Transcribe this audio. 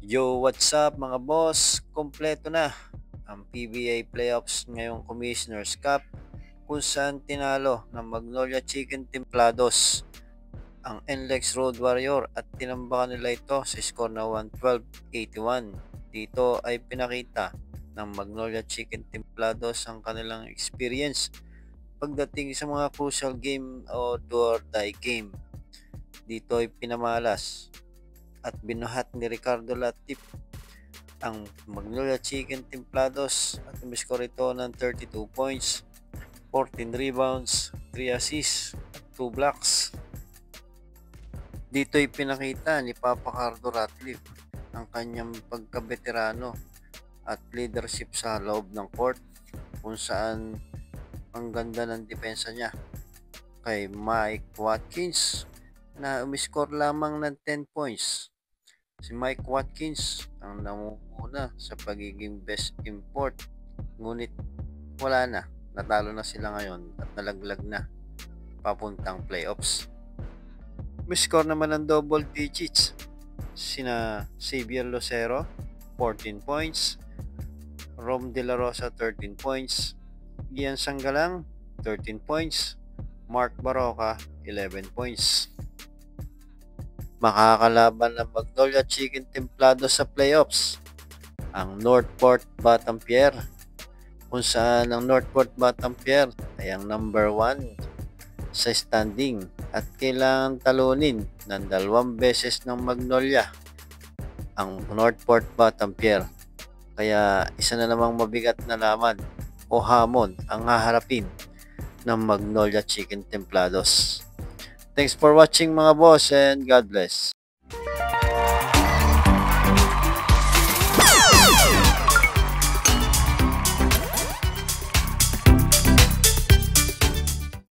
Yo, what's up mga boss? Kompleto na ang PBA playoffs ngayong Commissioner's Cup kung saan tinalo ng Magnolia Chicken Templados ang NLEX Road Warrior at tinambakan nila ito sa score na 112-81. Dito ay pinakita ng Magnolia Chicken Templados ang kanilang experience pagdating sa mga crucial game o do or die game. Dito ay pinamalas at binuhat ni Ricardo Latif ang Magnolia Chicken Templados at umiscore ito ng 32 points, 14 rebounds, 3 assists at 2 blocks. Dito'y pinakita ni Papa Cardo Ratliff ang kanyang pagkabeterano at leadership sa loob ng court kung saan ang ganda ng depensa niya kay Mike Watkins na umiscore lamang ng 10 points. Si Mike Watkins ang namumuna sa pagiging best import, ngunit wala na, natalo na sila ngayon at nalaglag na papuntang playoffs. May score naman ng double digits sina Xavier Lucero 14 points, Rom De La Rosa 13 points, Gian Sanggalang 13 points, Mark Baroka 11 points. Makakalaban ng Magnolia Chicken Templado sa playoffs ang Northport Batampier, kung saan ang Northport Batampier ay ang number 1 sa standing at kailangan talunin ng 2 beses ng Magnolia ang Northport Batampier. Kaya isa na namang mabigat na laban o hamon ang haharapin ng Magnolia Chicken Templados. Thanks for watching mga boss and God bless.